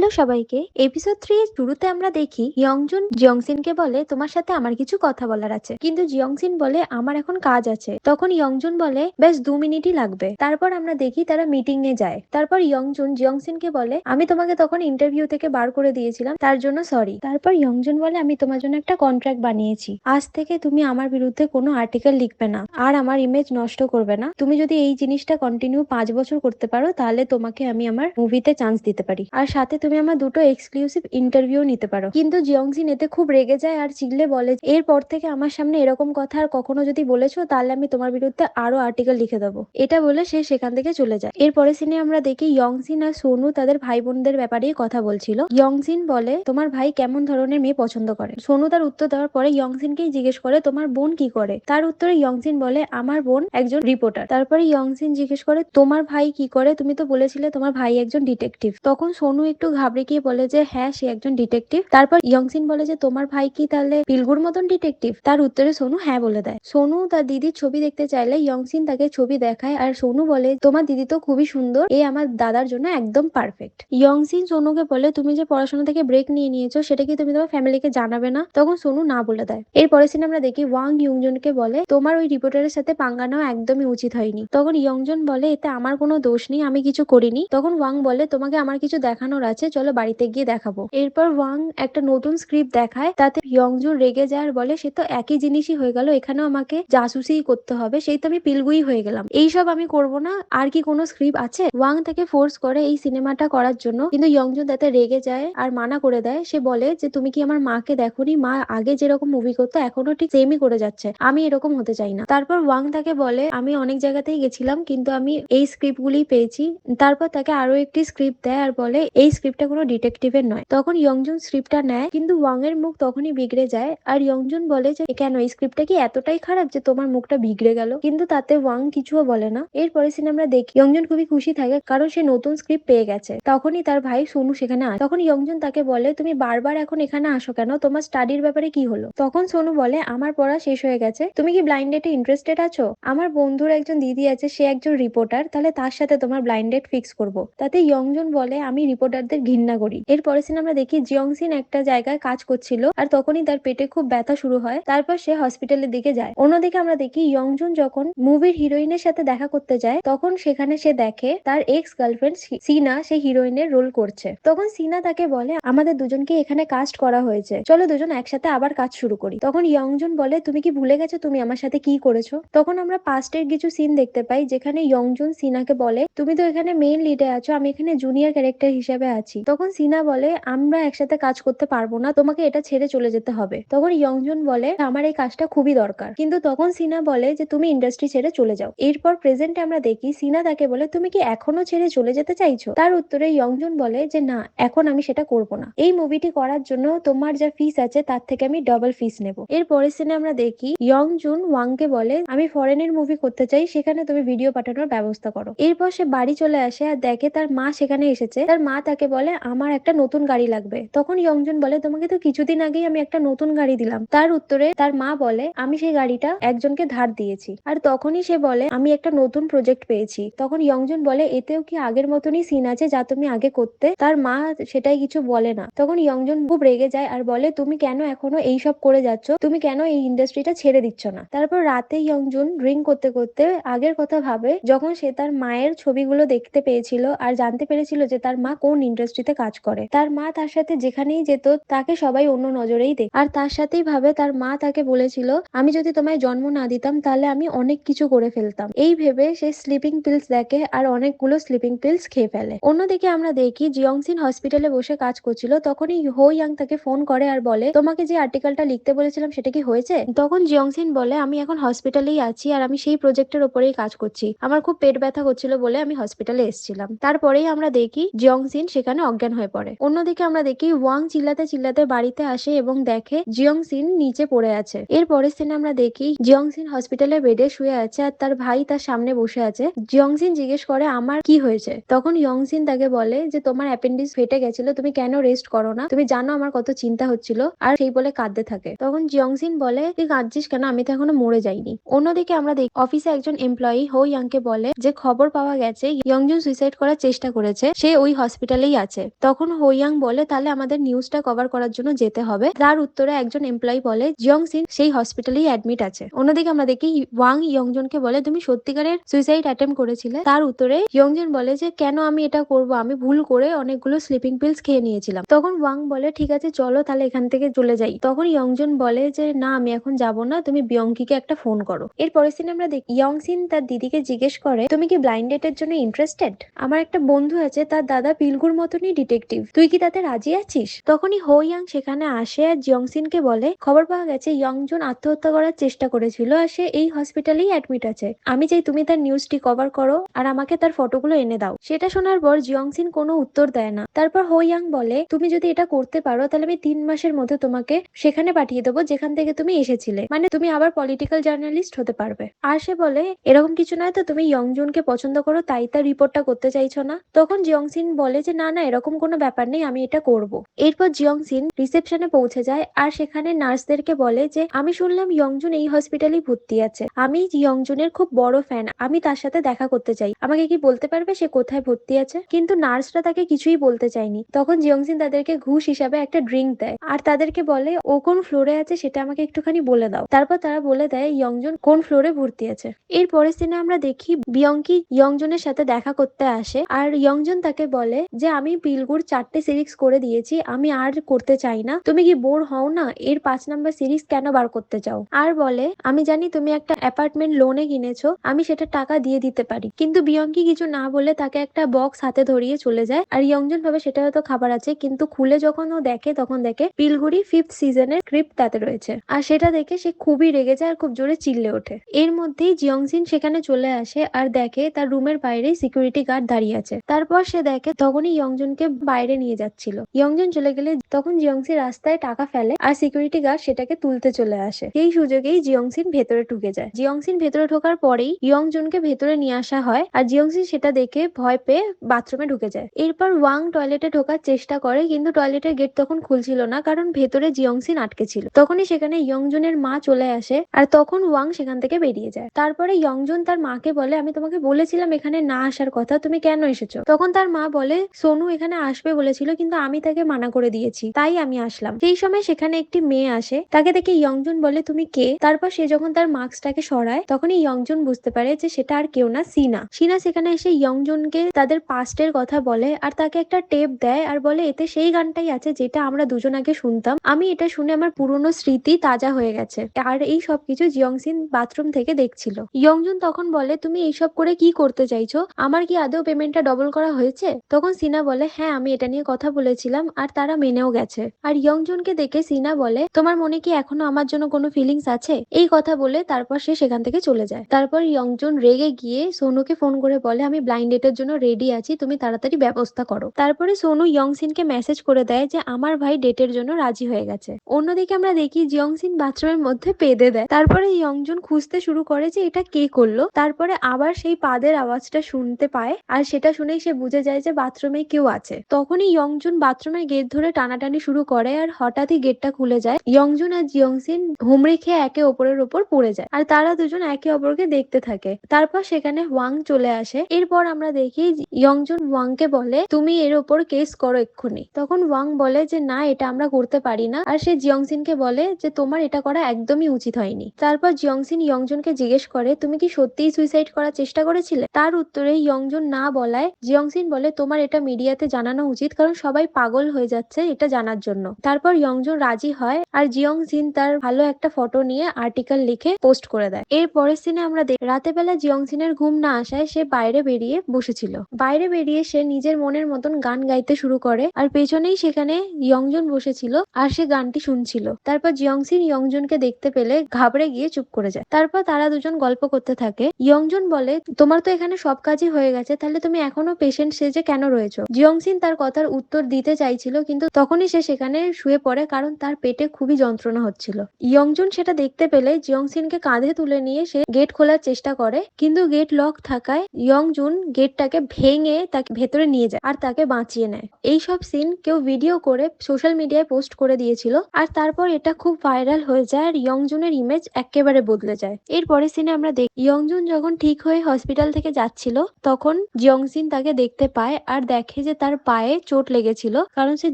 Hello সবাইকে। Episode 3 এর শুরুতে আমরা দেখি ইয়ংজুন জিয়ংসিনকে বলে তোমার সাথে আমার কিছু কথা বলার আছে, কিন্তু জিয়ংসিন বলে আমার এখন কাজ আছে। তখন ইয়ংজুন বলে বেশ 2 মিনিটই লাগবে। তারপর আমরা দেখি তারা মিটিং এ যায়। তারপর ইয়ংজুন জিয়ংসিনকে বলে আমি তোমাকে তখন ইন্টারভিউ থেকে বার করে দিয়েছিলাম, তার জন্য সরি। তারপর ইয়ংজুন বলে আমি তোমার জন্য একটা কন্ট্রাক্ট বানিয়েছি, আজ থেকে তুমি আমার বিরুদ্ধে কোনো আর্টিকেল লিখবে না আর আমার ইমেজ নষ্ট করবে না। তুমি যদি এই জিনিসটা কন্টিনিউ 5 বছর করতে পারো তাহলে তোমাকে আমি আমার মুভিতে চান্স দিতে পারি, আর সাথে তুমি আমার দুটো এক্সক্লুসিভ ইন্টারভিউ নিতে পারো। কিন্তু জিয়ংজিন এতে খুব রেগে যায় আর চিল্লে বলে এরপর থেকে আমার সামনে এরকম কথা আর কখনো যদি বলেছো তাহলে আমি তোমার বিরুদ্ধে আরো আর্টিকেল লিখে দেবো। এটা বলে সে সেখান থেকে চলে যায়। এরপরে সিনে আমরা দেখি ইয়ংজিন আর সোনু তাদের ভাই বোনদের ব্যাপারেই কথা বলছিল। ইয়ংজিন বলে তোমার ভাই কেমন ধরনের মেয়ে পছন্দ করে। সোনু তার উত্তর দেওয়ার পরে ইয়ংজিনকেই জিজ্ঞেস করে তোমার বোন কি করে। তার উত্তরে ইয়ংজিন বলে আমার বোন একজন রিপোর্টার। তারপরে ইয়ংজিন জিজ্ঞেস করে তোমার ভাই কি করে, তুমি তো বলেছিলে তোমার ভাই একজন ডিটেকটিভ। তখন সোনু একটু ঘাবড়ে গিয়ে বলে যে হ্যাঁ সে একজন ডিটেকটিভ। তারপর ইয়ংসিন বলে যে তোমার ভাই কি তাহলে পিলগুর মতন ডিটেকটিভ। তার উত্তরে সোনু হ্যাঁ বলে দেয়। সোনু তার দিদির ছবি দেখতে চাইলে ইয়ংসিন তাকে ছবি দেখায় আর সোনু বলে তোমার দিদি তো খুবই সুন্দর, এ আমার দাদার জন্য একদম পারফেক্ট। ইয়ংসিন সোনুকে বলে তুমি যে পড়াশোনা থেকে ব্রেক নিয়ে নিয়েছো সেটা কি তুমি তোমার ফ্যামিলিকে জানাবে না। তখন সোনু না বলে দেয়। এরপরে সিনে আমরা দেখি ওয়াং ইয়ংজনকে বলে তোমার ওই রিপোর্টারের সাথে পাঙ্গা নেওয়া একদমই উচিত হয়নি। তখন ইয়ংজন বলে এতে আমার কোনো দোষ নেই, আমি কিছু করিনি। তখন ওয়াং বলে তোমাকে আমার কিছু দেখানোর আছে, চলো বাড়িতে গিয়ে দেখাবো। এরপর ওয়াং একটা নতুন স্ক্রিপ্ট দেখায়, তাতে ইয়ংজুন রেগে যায় আর বলে সে তো একই জিনিসই হয়ে গেল, এখানেও আমাকে জাসুসি করতে হবে, সেই তো আমি পিলগুই হয়ে গেলাম, এইসব আমি করব না। আর কি কোনো স্ক্রিপ্ট আছে? ওয়াং তাকে ফোর্স করে এই সিনেমাটা করার জন্য, কিন্তু ইয়ংজুন তাতে রেগে যায় আর মানা করে দেয়। সে বলে যে তুমি কি আমার মাকে দেখোনি, মা আগে যেরকম মুভি করতো এখনো ঠিক সেমই করে যাচ্ছে, আমি এরকম হতে চাই না। তারপর ওয়াং তাকে বলে আমি অনেক জায়গাতেই গেছিলাম কিন্তু আমি এই স্ক্রিপ্ট গুলি পেয়েছি। তারপর তাকে আরো একটি স্ক্রিপ্ট দেয় আর বলে এই স্ক্রিপ্টটা কোনো ডিটেকটিভের নয়। তখন ইয়ংজুন স্ক্রিপ্টটা নেয়, কিন্তু ওয়াং এর মুখ তখনই বিগড়ে যায় আর ইয়ংজুন বলে যে কেন এই স্ক্রিপ্টটা কি এতটাই খারাপ যে তোমার মুখটা বিগড়ে গেল, কিন্তু তাতে ওয়াং কিছুও বলে না। এরপরে সিনে আমরা দেখি ইয়ংজুন খুবই খুশি থাকে কারণ সে নতুন স্ক্রিপ্ট পেয়ে গেছে। তখনই তার ভাই সোনু সেখানে আসে। তখন ইয়ংজুন তাকে বলে তুমি বারবার এখন এখানে আসো কেন, তোমার স্টাডির ব্যাপারে কি হলো? তখন সোনু বলে আমার পড়া শেষ হয়ে গেছে, তুমি কি ব্লাইন্ড ডেটে ইন্টারেস্টেড আছো? আমার বন্ধুর একজন দিদি আছে, সে একজন রিপোর্টার, তাহলে তার সাথে তোমার ব্লাইন্ড ডেট ফিক্স করবো। তাতে ইয়ংজুন বলে আমি রিপোর্টারদের ঘৃণা করি। এরপরে সিনে আমরা দেখি জিয়ংসিন একটা জায়গায় কাজ করছিল আর তখনই তার পেটে খুব ব্যথা শুরু হয়। তারপর সে হসপিটালের দিকে যায়। অন্যদিকে আমরা দেখি ইয়ংজুন যখন মুভির হিরোইনের সাথে দেখা করতে যায় তখন সেখানে সে দেখে তার এক্স গার্লফ্রেন্ড সিনা সে হিরোইনের রোল করছে। তখন সিনা তাকে বলে আমাদের দুজনকে এখানে কাস্ট করা হয়েছে, চলো দুজন একসাথে আবার কাজ শুরু করি। তখন ইয়ংজুন বলে তুমি কি ভুলে গেছো তুমি আমার সাথে কি করেছো? তখন আমরা পাস্টের কিছু সিন দেখতে পাই যেখানে ইয়ংজুন সিনাকে বলে তুমি তো এখানে মেইন লিডে আছো, আমি এখানে জুনিয়র ক্যারেক্টার হিসেবে আছি। তখন সিনা বলে আমরা একসাথে কাজ করতে পারবো না, তোমাকে এটা ছেড়ে চলে যেতে হবে। তখন ইয়ংজুন বলে আমার এই কাজটা খুবই দরকার, কিন্তু তখন সিনা বলে যে তুমি ইন্ডাস্ট্রি ছেড়ে চলে যাও। এরপর প্রেজেন্টে আমরা দেখি সিনা তাকে বলে তুমি কি এখনো ছেড়ে চলে যেতে চাইছো? তার উত্তরে ইয়ংজুন বলে যে না, এখন আমি সেটা করব না, এই মুভিটি করার জন্য তোমার যা ফিস আছে তার থেকে আমি ডাবল ফিস নেব। এর পরের সিনে আমরা দেখি ইয়ংজুন ওয়াংকে বলে আমি ফরেনের মুভি করতে চাই, সেখানে তুমি ভিডিও পাঠানোর ব্যবস্থা করো। এরপর সে বাড়ি চলে আসে আর দেখে তার মা সেখানে এসেছে। তার মা তাকে বলে আমার একটা নতুন গাড়ি লাগবে। তখন ইয়ংজুন বলে তোমাকে তো কিছুদিন আগেই আমি একটা নতুন গাড়ি দিলাম। তার উত্তরে তার মা বলে আমি সেই গাড়িটা একজনকে ধার দিয়েছি। আর তখনই সে বলে আমি একটা নতুন প্রজেক্ট পেয়েছি। তখন ইয়ংজুন বলে এতেও কি আগের মতনই সিন আছে যা তুমি আগে করতে? তার মা সেটাই কিছু বলে না। তখন ইয়ংজুন খুব রেগে যায় আর বলে তুমি কেন এখনো এইসব করে যাচ্ছ, তুমি কেন এই ইন্ডাস্ট্রিটা ছেড়ে দিচ্ছ না? তারপর রাতে ইয়ংজুন ড্রিঙ্ক করতে করতে আগের কথা ভাবে, যখন সে তার মায়ের ছবিগুলো দেখতে পেয়েছিল আর জানতে পেরেছিল যে তার মা কোন ইন্ডাস্ট্রিতে কাজ করে। তার মা তার সাথে যেখানেই যেত তাকে সবাই অন্য নজরেই দেখ, আর তার সাথেই ভাবে তার মা তাকে বলেছিল আমি যদি তোমায় জন্ম না দিতাম তাহলে আমি অনেক কিছু করে ফেলতাম। এই ভেবে সে স্লিপিং পিলস দেখে আর অনেকগুলো স্লিপিং পিলস খেয়ে ফেলে। অন্যদিকে আমরা দেখি জিয়ংসিন হসপিটালে বসে কাজ করছিল, তখনই হো ইয়াং তাকে ফোন করে আর বলে তোমাকে যে আর্টিকেলটা লিখতে বলেছিলাম সেটা কি হয়েছে? তখন জিয়ংসিন বলে আমি এখন হসপিটালেই আছি আর আমি সেই প্রজেক্টের উপরেই কাজ করছি, আমার খুব পেট ব্যথা করছিল বলে আমি হসপিটালে এসেছিলাম। তারপরেই আমরা দেখি জিয়ংসিন সেখানে অজ্ঞান হয়ে পড়ে। অন্যদিকে আমরা দেখি ওয়াং চিল্লাতে চিল্লাতে বাড়িতে আসে এবং দেখে জিয়ংসিন নিচে পড়ে আছে। এর পরের সিনে আমরা দেখি জিয়ংসিন হসপিটালের বেডে শুয়ে আছে আর তার ভাই তার সামনে বসে আছে। জিয়ংসিন জিজ্ঞেস করে আমার কি হয়েছে? তখন ইয়ংসিন তাকে বলে যে তোমার অ্যাপেন্ডিক্স ফেটে গেছিল, তুমি কেন রেস্ট করো না, তুমি জানো আমার কত চিন্তা হচ্ছিল, আর সেই বলে কাঁদতে থাকে। তখন জিয়ংসিন বলে তুই কাঁদছিস কেন, আমি তো এখনো মরে যাইনি। অন্যদিকে আমরা দেখি অফিসে একজন এমপ্লয়ি হো ইয়াংকে বলে যে খবর পাওয়া গেছে ইয়ংজুন সুইসাইড করার চেষ্টা করেছে, সে ওই হসপিটালেই আছে। আছে। তখন হোয়াং বলে তাহলে আমাদের নিউজটা কভার করার জন্য যেতে হবে। তার উত্তরে একজন এমপ্লয়ি বলে জিয়ংসিন সেই হসপিটালেই অ্যাডমিট আছে। অন্যদিকে আমরা দেখি ওয়াং ইয়ংজনকে বলে তুমি সত্যিকারের সুইসাইড অ্যাটেম্প করেছিলে? তার উত্তরে ইয়ংজন বলে যে কেন আমি এটা করব, আমি ভুল করে অনেকগুলো স্লিপিং পিলস খেয়ে নিয়েছিলাম। তখন ওয়াং বলে ঠিক আছে চলো তাহলে এখান থেকে চলে যাই। তখন ইয়ংজন বলে যে না আমি এখন যাব না, তুমি বিয়ঙ্কিকে একটা ফোন করো। এরপরের সিনে আমরা দেখি ইয়ংসিন তার দিদিকে জিজ্ঞেস করে তুমি কি ব্লাইন্ড ডেটের জন্য ইন্টারেস্টেড? আমার একটা বন্ধু আছে, তার দাদা পিলগুর মতনই ডিটেকটিভ, তুই কি তাতে রাজি আছিস? তখনই হো ইয়াং সেখানে আসে আর জিয়ংসিনকে বলে খবর পাওয়া গেছে ইয়ংজন আত্মহত্যা করার চেষ্টা করেছিল আর সে এই হসপিটালেই অ্যাডমিট আছে। আমি চাই তুমি তার নিউজটি কভার করো আর আমাকে তার ফটোগুলো এনে দাও। সেটা শোনার পর জিয়ংসিন কোনো উত্তর দেয় না। তারপর হো ইয়াং বলে তুমি যদি এটা করতে পারো তাহলে আমি 3 মাসের মধ্যে তোমাকে সেখানে পাঠিয়ে দেবো যেখান থেকে তুমি এসেছিলে, মানে তুমি আবার পলিটিক্যাল জার্নালিস্ট হতে পারবে। আর সে বলে এরকম কিছু নয় তো, তুমি ইয়ংজনকে পছন্দ করো তাই তার রিপোর্টটা করতে চাইছো না? তখন জিয়ংসিন বলে যে না না এরকম কোনো ব্যাপার নেই, আমি এটা করব। এরপর জিয়ংসিন রিসেপশনে পৌঁছে যায় আর সেখানে নার্সদেরকে বলে যে আমি শুনলাম ইয়ংজুন এই হসপিটালেই ভর্তি আছে, আমি ইয়ংজুনের খুব বড় ফ্যান, আমি তার সাথে দেখা করতে চাই, আমাকে কি বলতে পারবে সে কোথায় ভর্তি আছে? কিন্তু নার্সরা তাকে কিছুই বলতে চায়নি। তখন জিয়ংসিন তাদেরকে ঘুষ হিসাবে একটা ড্রিঙ্ক দেয় আর তাদেরকে বলে ও কোন ফ্লোরে আছে সেটা আমাকে একটুখানি বলে দাও। তারপর তারা বলে দেয় ইয়ংজুন কোন ফ্লোরে ভর্তি আছে। এর পরের সিনে আমরা দেখি বিয়ঙ্কি ইয়ংজনের সাথে দেখা করতে আসে আর ইয়ংজন তাকে বলে যে আমি পিলগুর 4টে সিরিজ করে দিয়েছি, আমি আর করতে চাই না, তুমি কি বোর হও না? এর 5 নাম্বার সিরিজ কেন বার করতে চাও? আর বলে আমি জানি তুমি একটা অ্যাপার্টমেন্ট লোনে কিনেছো, আমি সেটা টাকা দিয়ে দিতে পারি। কিন্তু বিয়ঙ্কি কিছু না বলে তাকে একটা বক্স হাতে ধরিয়ে চলে যায় আর ইয়ংজন ভাবে সেটা হয়তো খাবার আছে, কিন্তু খুলে যখন ও দেখে তখন দেখে পিলগুড়ি 5th সিজনের স্ক্রিপ্ট তাতে রয়েছে আর সেটা দেখে সে খুবই রেগে যায় আর খুব জোরে চিল্লে ওঠে। এর মধ্যেই জিয়ংসিন সেখানে চলে আসে আর দেখে তার রুমের বাইরে সিকিউরিটি গার্ড দাঁড়িয়ে আছে। তারপর সে দেখে তখনই ইয়ংজনকে বাইরে নিয়ে যাচ্ছিল। ইয়ংজন চলে গেলে তখন জিয়ংসিন রাস্তায় টাকা ফেলে আর সিকিউরিটি গার্ড সেটাকে তুলতে চলে আসে। এই সুযোগেই জিয়ংসিন ভেতরে ঢুকে যায়। জিয়ংসিন ভেতরে ঢোকার পরেই ইয়ংজনকে ভেতরে নিয়ে আসা হয় আর জিয়ংসিন সেটা দেখে ভয় পেয়ে বাথরুমে ঢুকে যায়। এরপর ওয়াং টয়লেটে ঢোকার চেষ্টা করে কিন্তু টয়লেটের গেট তখন খুলছিল না কারণ ভেতরে জিয়ংসিন আটকে ছিল। তখনই সেখানে ইয়ংজনের মা চলে আসে আর তখন ওয়াং সেখান থেকে বেরিয়ে যায়। তারপরে ইয়ংজন তার মাকে বলে আমি তোমাকে বলেছিলাম এখানে না আসার কথা, তুমি কেন এসেছো? তখন তার মা বলে সোনু এখানে আসবে বলেছিল কিন্তু আমি তাকে মানা করে দিয়েছি তাই আমি আসলাম। সেই সময় সেখানে একটি মেয়ে আসে, তাকে দেখে ইয়ংজন বলে তুমি কে? তারপর সে যখন তার মাস্কটাকে সরায় তখনই ইয়ংজন বুঝতে পারে যে সেটা আর কেউ না সিনা। সিনা সেখানে এসে ইয়ংজনকে তাদের পাস্টের কথা বলে আর তাকে একটা টেপ দেয় আর বলে এতে সেই গানটাই আছে যেটা আমরা দুজন আগে শুনতাম, আমি এটা শুনে আমার পুরনো স্মৃতি তাজা হয়ে গেছে। আর এই সবকিছু জিয়ংসিন বাথরুম থেকে দেখছিল। ইয়ংজুন তখন বলে তুমি এইসব করে কি করতে চাইছো, আমার কি আদৌ পেমেন্টটা ডবল করা হয়েছে? তখন সিনা বলে হ্যাঁ আমি এটা নিয়ে কথা বলেছিলাম আর তারা মেনেও গেছে। আর ইয়ংজুনকে দেখে সিনা বলে তোমার মনে কি এখনো আমার জন্য কোনো ফিলিংস আছে? এই কথা বলে তারপর সে সেখান থেকে চলে যায়। তারপর ইয়ংজুন রেগে গিয়ে সোনুকে ফোন করে বলে আমি ব্লাইন্ড ডেটের জন্য রেডি আছি, তুমি তাড়াতাড়ি ব্যবস্থা করো। তারপরে সোনু ইয়ংসিনকে মেসেজ করে দেয় যে আমার ভাই ডেটের জন্য রাজি হয়ে গেছে। অন্যদিকে আমরা দেখি জিয়ংসিন বাথরুমের মধ্যে পেদে দেয়। তারপরে ইয়ংজুন খুঁজতে শুরু করে যে এটা কে করলো। তারপরে আবার সেই পাদের আওয়াজটা শুনতে পায় আর সেটা শুনেই সে বুঝে যায় যে বাথরুমে কেউ আছে। তখনই ইয়ংজুন বাথরুমের গেট ধরে টানাটানি শুরু করে আর হঠাৎই গেটটা খুলে যায়। ইয়ংজুন আর জিয়ংসিন হুমড়ি খেয়ে একে অপরের উপর পড়ে যায় আর তারা দুজন একে অপরকে দেখতে থাকে। তারপর সেখানে ওয়াং চলে আসে। এরপর আমরা দেখি ইয়ংজুন ওয়াংকে বলে তুমি এর উপর কেস করো এক্ষুনি। তখন ওয়াং বলে যে না এটা আমরা করতে পারি না আর সে জিয়ংসিনকে বলে যে তোমার এটা করা একদমই উচিত হয়নি। তারপর জিয়ংসিন ইয়ংজুনকে জিজ্ঞেস করে তুমি কি সত্যিই সুইসাইড করার চেষ্টা করেছিলে? তার উত্তরে ইয়ংজুন না বলায় জিয়ংসিন বলে তোমার এটা মিডিয়াতে জানানো উচিত কারণ সবাই পাগল হয়ে যাচ্ছে এটা জানার জন্য। তারপর ইয়ংজুন রাজি হয় আর জিয়ংসিন তার ভালো একটা ফটো নিয়ে আর্টিকেল লিখে পোস্ট করে দেয়। এর পরের সিনে আমরা দেখি রাতে বেলা জিয়ংসিনের ঘুম না আসায় সে বাইরে বেরিয়ে বসেছিল। বাইরে বেরিয়ে সে নিজের মনের মতন গান গাইতে শুরু করে আর পেছনেই সেখানে ইয়ংজুন বসেছিল আর সে গানটি শুনছিল। তারপর জিয়ংসিন ইয়ংজুনকে দেখতে পেলে ঘাবড়ে গিয়ে চুপ করে যায়। তারপর তারা দুজন গল্প করতে থাকে। ইয়ংজুন বলে তোমার তো এখানে সব কাজই হয়ে গেছে, তাহলে তুমি এখনো পেশেন্ট সেজে কেন রয়েছো? জিয়ংসিন তার কথার উত্তর দিতে চাইছিল কিন্তু তখনই সে সেখানে শুয়ে পড়ে কারণ তার পেটে খুবই যন্ত্রণা হচ্ছিল। ইয়ংজুন সেটা দেখতে পেলে জিয়ংসিনকে কাঁধে তুলে নিয়ে সে গেট খোলার চেষ্টা করে কিন্তু গেট লক থাকায় ইয়ংজুন গেটটাকে ভেঙে তাকে ভেতরে নিয়ে যায় আর তাকে বাঁচিয়ে নেয়। এই সব সিন কেউ ভিডিও করে সোশ্যাল মিডিয়ায় পোস্ট করে দিয়েছিল আর তারপর এটা খুব ভাইরাল হয়ে যায় আর ইয়ংজুনের ইমেজ একেবারে বদলে যায়। এরপরের সিনে আমরা দেখি ইয়ংজুন যখন ঠিক হয়ে হসপিটাল থেকে যাচ্ছিল তখন জিয়ংসিন তাকে দেখতে পায় আর দেখে যে তার পায়ে চোট লেগেছিল, কারণ সে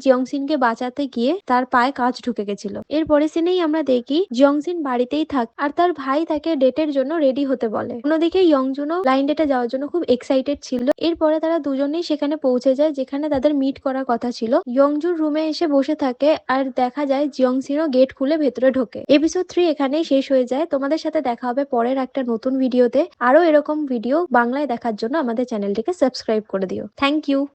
জিয়ংসিনকে বাঁচাতে গিয়ে তার পায়ে কাঁচ ঢুকে গেছিল। এর পরের সিনেই আমরা দেখি জিয়ংসিন বাড়িতেই থাক আর তার ভাই তাকে ডেটের জন্য রেডি হতে বলে। অন্যদিকে ইয়ংজুনও লাইন ডেটে যাওয়ার জন্য খুব এক্সাইটেড ছিল। এরপরে তারা দুজনেই সেখানে পৌঁছে যায় যেখানে তাদের মিট করার কথা ছিল। ইয়ংজুন রুমে এসে বসে থাকে আর দেখা যায় জিয়ংসিনও গেট খুলে ভেতরে ঢোকে। এপিসোড 3 এখানেই শেষ হয়ে যায়। তোমাদের সাথে দেখা হবে পরের একটা নতুন ভিডিওতে। আরো এরকম ভিডিও বাংলায় দেখার জন্য আমাদের চ্যানেলটিকে সাবস্ক্রাইব করে দিও। Thank you.